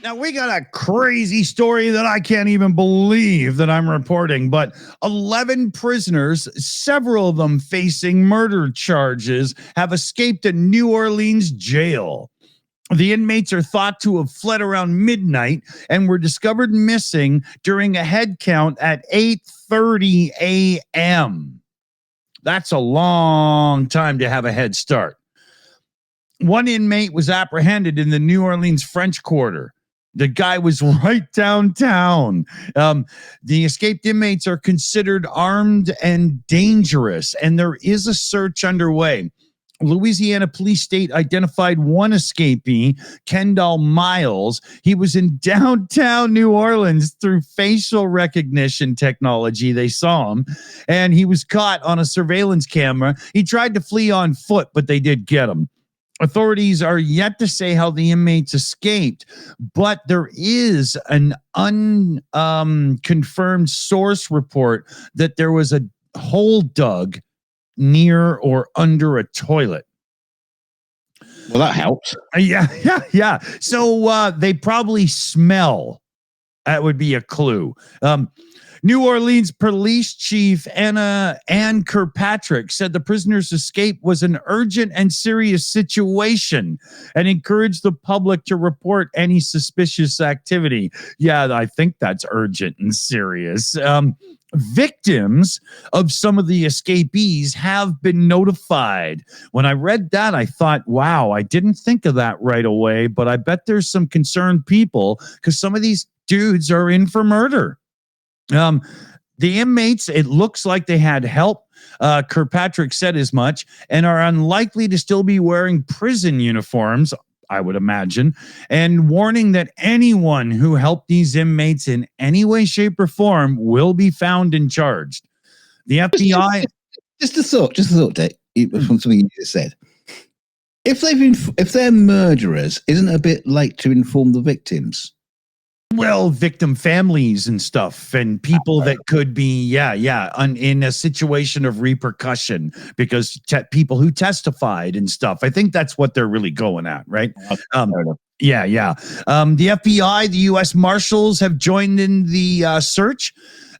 Now, we got a crazy story that I can't even believe that I'm reporting, but 11 prisoners, several of them facing murder charges, have escaped a New Orleans jail. The inmates are thought to have fled around midnight and were discovered missing during a head count at 8:30 a.m. That's a long time to have a head start. One inmate was apprehended in the New Orleans French Quarter. The guy was right downtown. The escaped inmates are considered armed and dangerous, and there is a search underway. Louisiana Police State identified one escapee, Kendall Miles. He was in downtown New Orleans through facial recognition technology. They saw him, and he was caught on a surveillance camera. He tried to flee on foot, but they did get him. Authorities are yet to say how the inmates escaped, but there is an unconfirmed source report that there was a hole dug near or under a toilet. Well, that helps. Yeah. So they probably smell. That would be a clue. New Orleans Police Chief Ann Kirkpatrick said the prisoner's escape was an urgent and serious situation and encouraged the public to report any suspicious activity. Yeah, I think that's urgent and serious. Victims of some of the escapees have been notified. When I read that, I thought, wow, I didn't think of that right away, but I bet there's some concerned people because some of these dudes are in for murder. The inmates, it looks like they had help. Kirkpatrick said as much, and are unlikely to still be wearing prison uniforms, I would imagine, and warning that anyone who helped these inmates in any way, shape, or form will be found and charged. The FBI... Just a thought, Dick, from something you just said. If they're murderers, isn't it a bit late to inform the victims? Well, victim families and stuff, and people that could be, in a situation of repercussion because people who testified and stuff. I think that's what they're really going at, right? The FBI, the U.S. Marshals have joined in the search,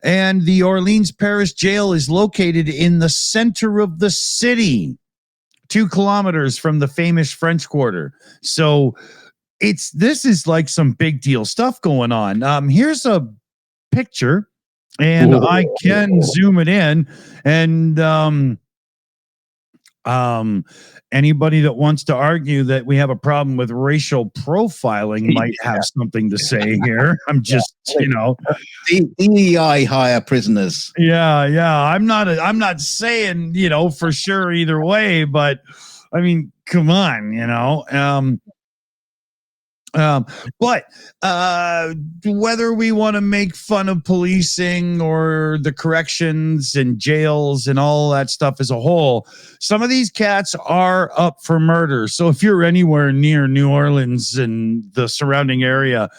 and the Orleans Parish Jail is located in the center of the city, 2 kilometers from the famous French Quarter. So this is like some big deal stuff going on. Here's a picture, and I can zoom it in, and anybody that wants to argue that we have a problem with racial profiling might have something to say here. I'm just, DEI hire prisoners. Yeah. I'm not saying, for sure either way, but I mean, come on, but whether we want to make fun of policing or the corrections and jails and all that stuff as a whole, some of these cats are up for murder. So if you're anywhere near New Orleans and the surrounding area,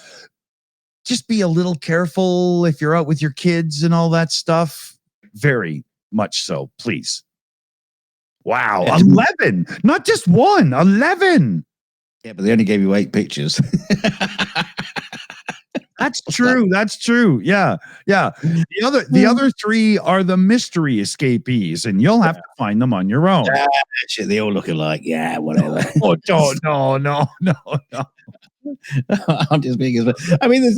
just be a little careful if you're out with your kids and all that stuff. Very much so, please. Wow, 11, not just one, 11. Yeah, but they only gave you 8 pictures. That's true. Yeah. The other 3 are the mystery escapees, and you'll have to find them on your own. Shit, they all look alike. Yeah, whatever. No. I'm just being. I mean, the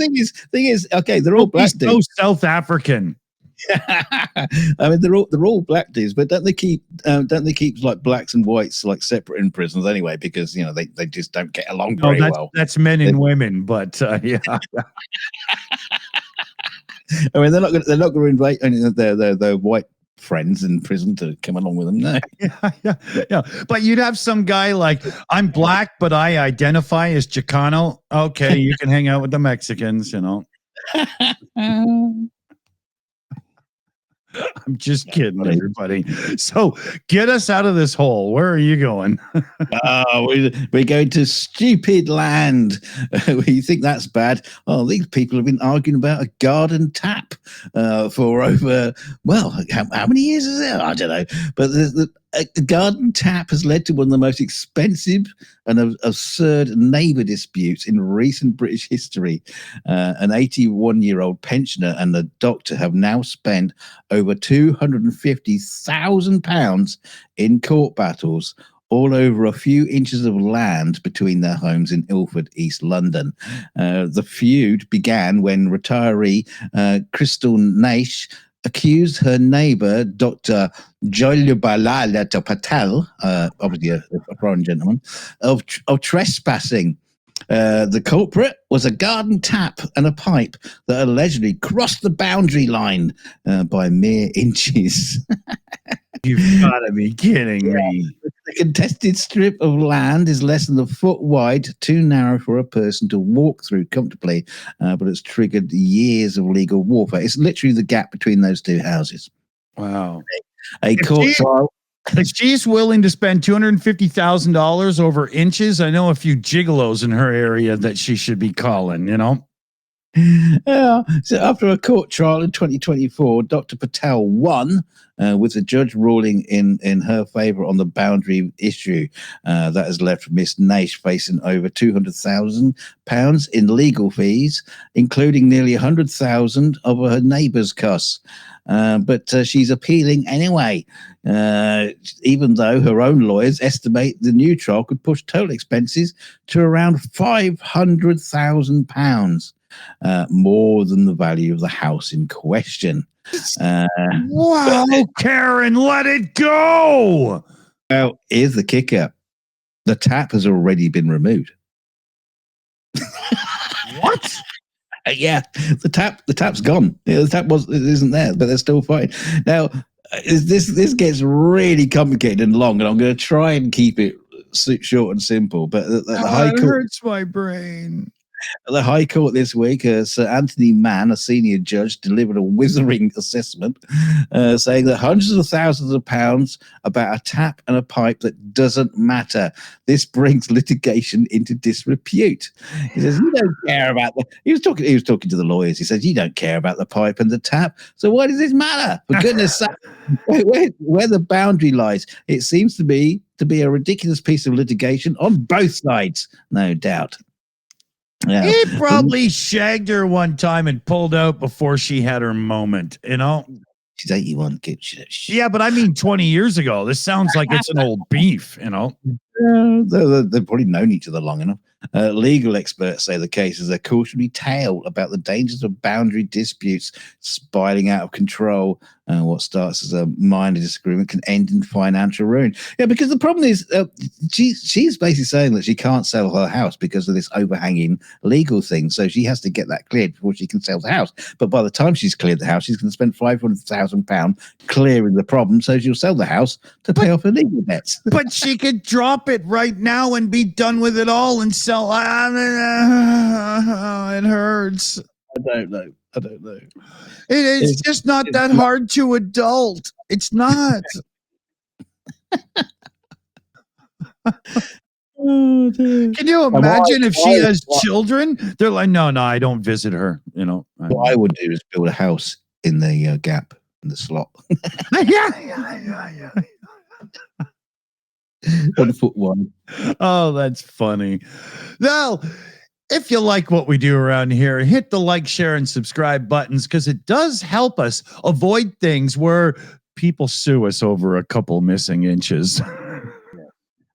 thing is, okay, they're all black dudes. So South African. I mean, they're all black dudes, but don't they keep like blacks and whites like separate in prisons anyway? Because they just don't get along very well. That's men and women, but yeah. I mean, they're not going to invite their white friends in prison to come along with them. No. Yeah. But you'd have some guy like, I'm black, but I identify as Chicano. Okay, you can hang out with the Mexicans, I'm just kidding, everybody. So get us out of this hole. Where are you going? We're going to stupid land. You think that's bad? Oh, these people have been arguing about a garden tap for over, how many years is it? I don't know. But A garden tap has led to one of the most expensive and absurd neighbour disputes in recent British history. An 81-year-old pensioner and a doctor have now spent over £250,000 in court battles all over a few inches of land between their homes in Ilford, East London. The feud began when retiree Crystal Naish accused her neighbour, Dr. Jayalalitha Patel, obviously a foreign gentleman, of trespassing. The culprit was a garden tap and a pipe that allegedly crossed the boundary line by mere inches. You've got to be kidding me. The contested strip of land is less than a foot wide, too narrow for a person to walk through comfortably, but it's triggered years of legal warfare. It's literally the gap between those two houses. Wow. A court trial. If she's willing to spend $250,000 over inches, I know a few gigolos in her area that she should be calling, you know? Yeah. So after a court trial in 2024, Dr. Patel won, with the judge ruling in her favour on the boundary issue. That has left Miss Naish facing over £200,000 in legal fees, including nearly $100,000 of her neighbour's costs. But she's appealing anyway, even though her own lawyers estimate the new trial could push total expenses to around £500,000. More than the value of the house in question. Wow, Karen, let it go. Well, here's the kicker. The tap has already been removed. What? Yeah, the tap's gone. Yeah, the tap isn't there, but they're still fine. Now, this gets really complicated and long, and I'm going to try and keep it short and simple. But the High Court hurts my brain. At the High Court this week, Sir Anthony Mann, a senior judge, delivered a withering assessment saying that hundreds of thousands of pounds about a tap and a pipe that doesn't matter. This brings litigation into disrepute. He says, you don't care about he was talking to the lawyers. He says, you don't care about the pipe and the tap, so why does this matter? For goodness sake, where the boundary lies, it seems to be a ridiculous piece of litigation on both sides, no doubt. Yeah. He probably shagged her one time and pulled out before she had her moment, you know? She's 81. Yeah, but I mean 20 years ago. This sounds like it's an old beef, you know? They've probably known each other long enough. Legal experts say the case is a cautionary tale about the dangers of boundary disputes spiraling out of control. What starts as a minor disagreement can end in financial ruin. Yeah, because the problem is she's basically saying that she can't sell her house because of this overhanging legal thing. So she has to get that cleared before she can sell the house. But by the time she's cleared the house, she's going to spend £500,000 clearing the problem. So she'll sell the house to pay off her legal debts. But she could drop it right now and be done with it all and sell. It hurts. I don't know. It's just not that hard to adult. It's not. Oh, dear. Can you imagine if she has children? They're like, no, I don't visit her. You know, what I would do is build a house in the gap in the slot. Yeah. 1 foot wide. Oh, that's funny. Now, if you like what we do around here, hit the like, share, and subscribe buttons because it does help us avoid things where people sue us over a couple missing inches.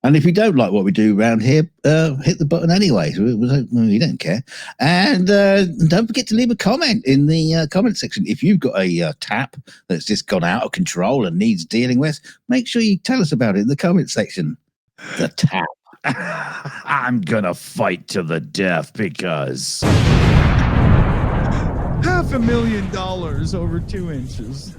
And if you don't like what we do around here, hit the button anyway. We don't care. And don't forget to leave a comment in the comment section. If you've got a tap that's just gone out of control and needs dealing with, make sure you tell us about it in the comment section. The tap. I'm going to fight to the death because $500,000 over 2 inches.